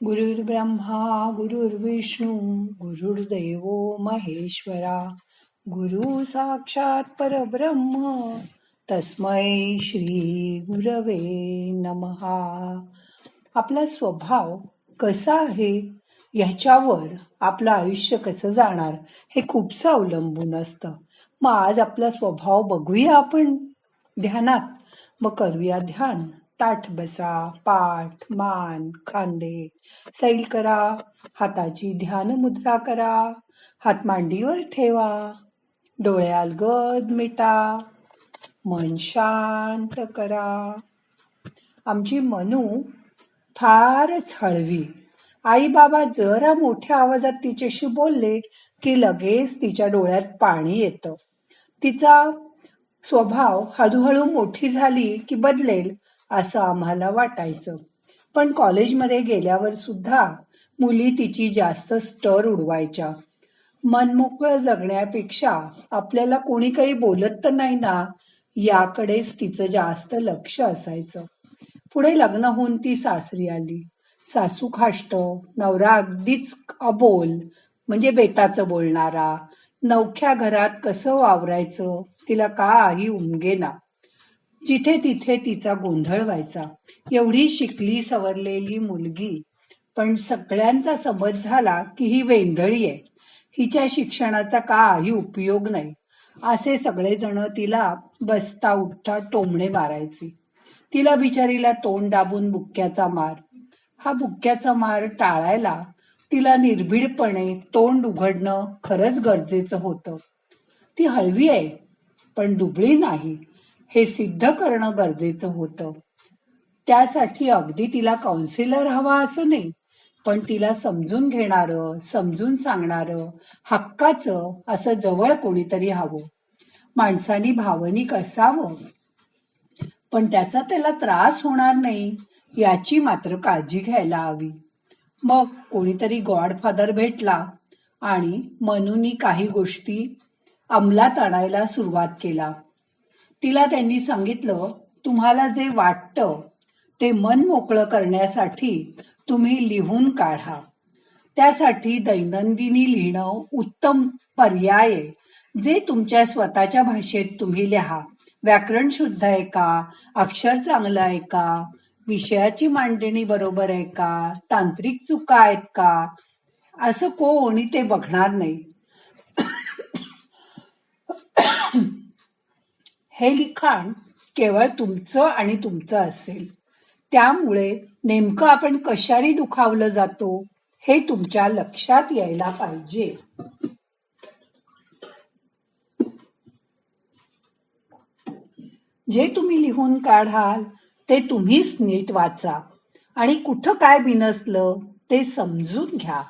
गुरुर्ब्रह्मा गुरुर्विष्णू गुरुर्देव महेश्वरा गुरु साक्षात परब्रह्म तस्मै श्री गुरवे नमहा. आपला स्वभाव कसा आहे ह्याच्यावर आपलं आयुष्य कसं जाणार हे खूपसं अवलंबून असतं. मग आज आपला स्वभाव बघूया आपण ध्यानात. मग करूया ध्यान. ताठ बसा, पाठ मान खांदे सैल करा, हाताची ध्यान मुद्रा करा, हात मांडीवर ठेवा, डोळे अलगद मिटा, मन शांत करा. आमची मनू फारच हळवी. आई बाबा जरा मोठ्या आवाजात तिच्याशी बोलले की लगेच तिच्या डोळ्यात पाणी येतं. तिचा स्वभाव हळूहळू मोठी झाली की बदलेल असं आम्हाला वाटायचं. पण कॉलेजमध्ये गेल्यावर सुद्धा मुली तिची जास्त स्टर उडवायच्या. मनमोकळं जगण्यापेक्षा आपल्याला कोणी काही बोलत तर नाही ना याकडेच तिचं जास्त लक्ष असायचं. पुढे लग्न होऊन ती सासरी आली. सासू खाष्ट, नवरा अगदीच अबोल म्हणजे बेताचं बोलणारा. नवख्या घरात कसं वावरायचं तिला काही उमगेना. जिथे तिथे तिचा गोंधळ व्हायचा. एवढी शिकली सवरलेली मुलगी, पण सगळ्यांचा समज झाला की ही वेंधळी आहे, हिच्या शिक्षणाचा काही उपयोग नाही असे सगळेजण तिला बसता उठता टोमणे मारायचे. तिला बिचारीला तोंड दाबून बुक्क्याचा मार. हा बुक्क्याचा मार टाळायला तिला निर्भीडपणे तोंड उघडणं खरंच गरजेचं होतं. ती हळवी आहे पण दुबळी नाही हे सिद्ध करणं गरजेचं होतं. त्यासाठी अगदी तिला काउन्सिलर हवा असं नाही, पण तिला समजून घेणारं, समजून सांगणारं, हक्काचं असं जवळ कोणीतरी हवं. माणसानी भावनिक असावं, पण त्याचा त्याला त्रास होणार नाही याची मात्र काळजी घ्यायला हवी. मग कोणीतरी गॉडफादर भेटला आणि मनूनी काही गोष्टी अंमलात आणायला सुरुवात केला. तिला त्यांनी सांगितलं, तुम्हाला जे वाटतं ते मन मोकळं करण्यासाठी तुम्ही लिहून काढा. त्यासाठी दैनंदिनी लिहिणं उत्तम पर्याय आहे. जे तुमच्या स्वतःच्या भाषेत तुम्ही लिहा. व्याकरण शुद्ध आहे का, अक्षर चांगलं आहे का, विषयाची मांडणी बरोबर आहे का, तांत्रिक चुका आहेत का, असं कोणी ते बघणार नाही. हे लिखाण केवळ तुमचं आणि तुमचं असेल. त्यामुळे नेमकं आपण कशाने दुखावलं जातो हे तुमच्या लक्षात यायला पाहिजे. जे तुम्ही लिहून काढाल ते तुम्हीच नीट वाचा आणि कुठं काय बिनसलं ते समजून घ्या.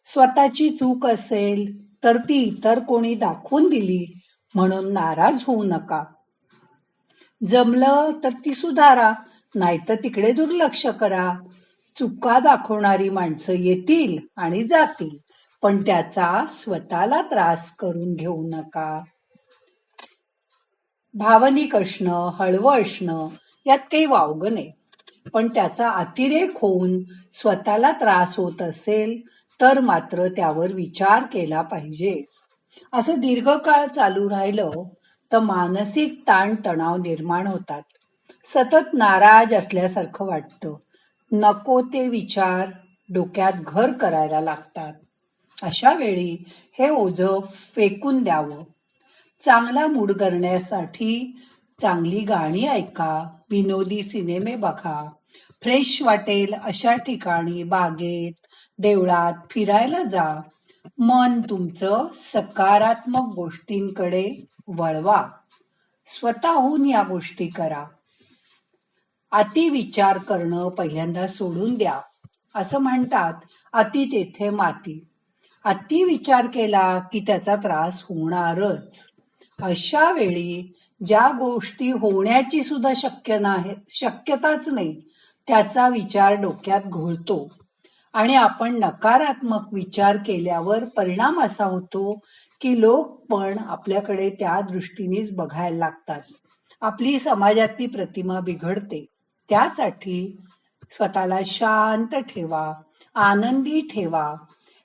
स्वतःची चूक असेल तर ती इतर कोणी दाखवून दिली म्हणून नाराज होऊ नका. जमलं तर ती सुधारा, नाहीतर तिकडे दुर्लक्ष करा. चुका दाखवणारी माणसं येतील आणि जातील, पण त्याचा स्वतःला त्रास करून घेऊ नका. भावनिक असणं, हळवं असणं यात काही वावगं नाही, पण त्याचा अतिरेक होऊन स्वतःला त्रास होत असेल तर मात्र त्यावर विचार केला पाहिजे. असं दीर्घकाळ चालू राहिलं तर मानसिक ताण तणाव निर्माण होतात. सतत नाराज असल्यासारखं वाटतं. नको ते विचार डोक्यात घर करायला लागतात. अशा वेळी हे ओझं फेकून द्यावं. चांगला मूड करण्यासाठी चांगली गाणी ऐका, विनोदी सिनेमे बघा, फ्रेश वाटेल अशा ठिकाणी बागेत, देवळात फिरायला जा. मन तुमचं सकारात्मक गोष्टींकडे वळवा. स्वतःहून या गोष्टी करा. अति विचार करणं पहिल्यांदा सोडून द्या. असं म्हणतात, अति तेथे माती. अति विचार केला की त्याचा त्रास होणारच. अशा वेळी ज्या गोष्टी होण्याची सुद्धा शक्यताच नाही त्याचा विचार डोक्यात घोळतो आणि आपण नकारात्मक विचार केल्यावर परिणाम असा होतो की लोक पण आपल्याकडे त्या दृष्टीनेच बघायला लागतात. आपली समाजातली प्रतिमा बिघडते. त्यासाठी स्वतःला शांत ठेवा आनंदी ठेवा.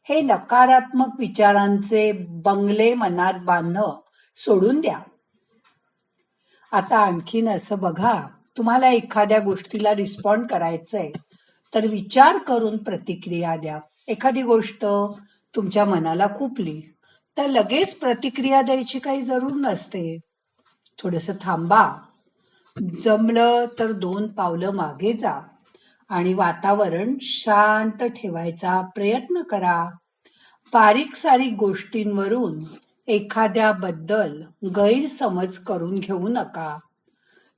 हे नकारात्मक विचारांचे बंगले मनात बांधणं सोडून द्या. आता आणखीन असं बघा, तुम्हाला एखाद्या गोष्टीला रिस्पॉन्ड करायचंय तर विचार करून प्रतिक्रिया द्या. एखादी गोष्ट तुमच्या मनाला खुपली तर लगेच प्रतिक्रिया द्यायची काही जरूर नसते. थोडंसं थांबा, जमलं तर 2 पावलं मागे जा आणि वातावरण शांत ठेवायचा प्रयत्न करा. बारीक सारीक गोष्टींवरून एखाद्याबद्दल गैरसमज करून घेऊ नका.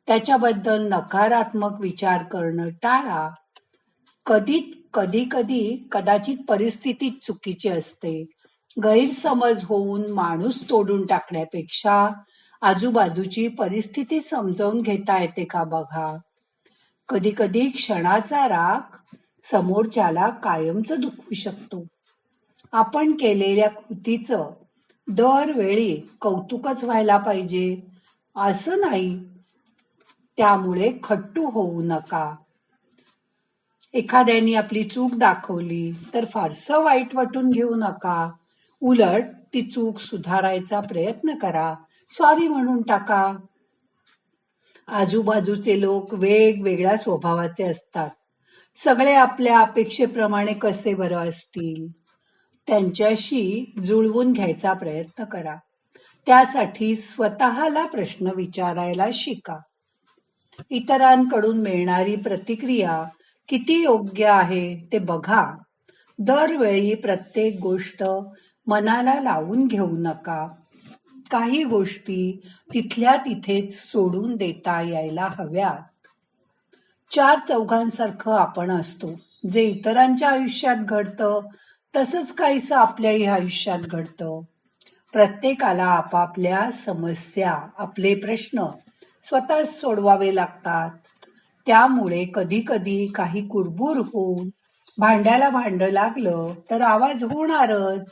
त्याच्याबद्दल नकारात्मक विचार करणं टाळा. कदाचित परिस्थिती चुकीची असते. गैरसमज होऊन माणूस तोडून टाकण्यापेक्षा आजूबाजूची परिस्थिती समजावून घेता येते का बघा. कधी कधी क्षणाचा राग समोरच्याला कायमचं दुखवू शकतो. आपण केलेल्या कृतीचं दरवेळी कौतुकच व्हायला पाहिजे असं नाही. त्यामुळे खट्टू होऊ नका. एखाद्याने आपली चूक दाखवली तर फारसं वाईट वाटून घेऊ नका. उलट ती चूक सुधारायचा प्रयत्न करा. सॉरी म्हणून टाका. आजूबाजूचे लोक वेगवेगळ्या स्वभावाचे असतात. सगळे आपल्या अपेक्षेप्रमाणे कसे बरं असतील. त्यांच्याशी जुळवून घ्यायचा प्रयत्न करा. त्यासाठी स्वतःला प्रश्न विचारायला शिका. इतरांकडून मिळणारी प्रतिक्रिया किती योग्य आहे ते बघा. दरवेळी प्रत्येक गोष्ट मनाला लावून घेऊ नका. काही गोष्टी तिथल्या तिथेच सोडून देता यायला हव्यात. 4 चौघांसारखं आपण असतो. जे इतरांच्या आयुष्यात घडतं तसंच काहीसं आपल्याही आयुष्यात घडतं. प्रत्येकाला आपापल्या समस्या, आपले प्रश्न स्वतःच सोडवावे लागतात. त्यामुळे कधी कधी काही कुरबुर होऊन भांड्याला भांडं लागलं तर आवाज होणारच.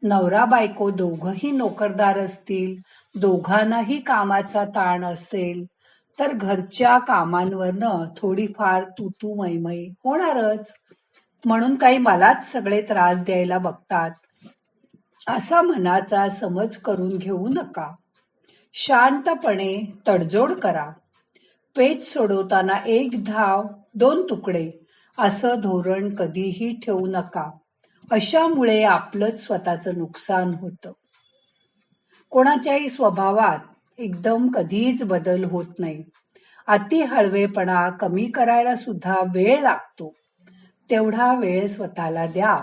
नवरा बायको दोघंही नोकरदार असतील, दोघांनाही कामाचा ताण असेल तर घरच्या कामांवरनं थोडीफार तू मैमै होणारच. म्हणून काही मलाच सगळे त्रास द्यायला बघतात असा मनाचा समज करून घेऊ नका. शांतपणे तडजोड करा. पेच सोडवताना 1 धाव 2 तुकडे असं धोरण कधीही ठेवू नका. अशामुळे आपलंच स्वतःचं नुकसान होतं. कोणाच्याही स्वभावात एकदम कधीच बदल होत नाही. अति हळवेपणा कमी करायला सुद्धा वेळ लागतो. तेवढा वेळ स्वतःला द्या.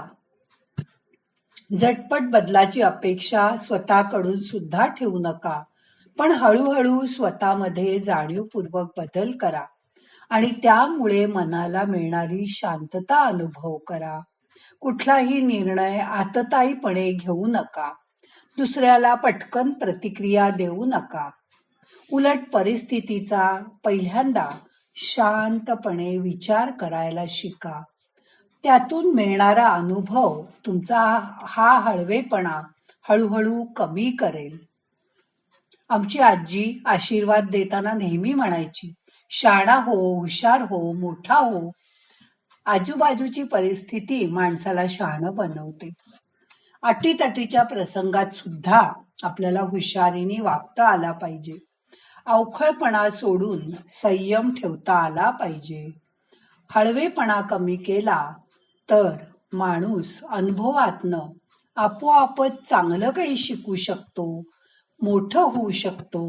झटपट बदलाची अपेक्षा स्वतःकडून सुद्धा ठेवू नका. पण हळूहळू स्वतःमध्ये जाणीवपूर्वक बदल करा आणि त्यामुळे मनाला मिळणारी शांतता अनुभव करा. कुठलाही निर्णय आततायीपणे घेऊ नका. दुसऱ्याला पटकन प्रतिक्रिया देऊ नका. उलट परिस्थितीचा पहिल्यांदा शांतपणे विचार करायला शिका. त्यातून मिळणारा अनुभव तुमचा हा हळवेपणा हळूहळू कमी करेल. आमची आजी आशीर्वाद देताना नेहमी म्हणायची, शाणा हो, हुशार हो, मोठा हो. आजूबाजूची परिस्थिती माणसाला शहाणं बनवते. अटीतटीच्या प्रसंगात सुद्धा आपल्याला हुशारीने वागता आला पाहिजे. अवखळपणा सोडून संयम ठेवता आला पाहिजे. हळवेपणा कमी केला तर माणूस अनुभवातनं आपोआपच चांगलं काही शिकू शकतो, मोठं होऊ शकतो.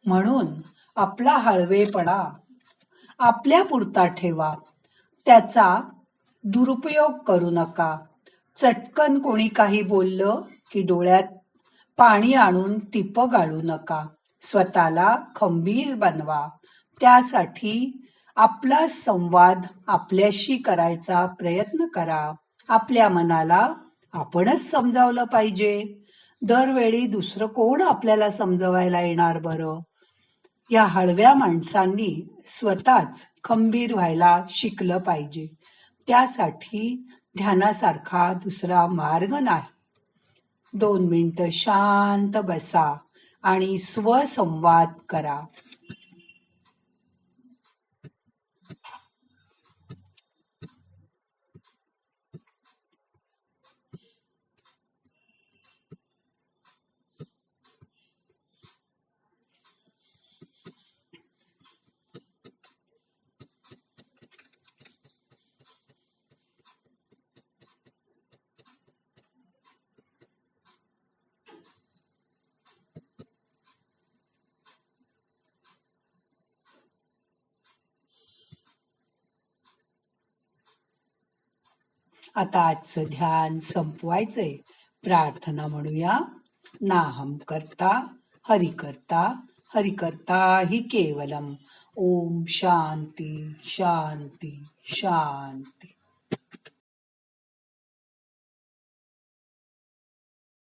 म्हणून आपला हळवेपणा आपल्या पुरता ठेवा. त्याचा दुरुपयोग करू नका. चटकन कोणी काही बोललं की डोळ्यात पाणी आणून टिपं गाळू नका. स्वतःला खंबीर बनवा. त्यासाठी आपला संवाद आपल्याशी करायचा प्रयत्न करा. आपल्या मनाला आपणच समजावलं पाहिजे. दरवेळी दुसरं कोण आपल्याला समजवायला येणार बरं. या हळव्या माणसांनी स्वतःच खंबीर व्हायला शिकलं पाहिजे. त्यासाठी ध्यानासारखा दुसरा मार्ग नाही. 2 मिनिटं शांत बसा आणि स्वसंवाद करा. आता आजचं ध्यान संपवायचंय. प्रार्थना म्हणूया. नाहम करता हरि करता, हरि करता हि केवलम. ओम शांती शांती शांती.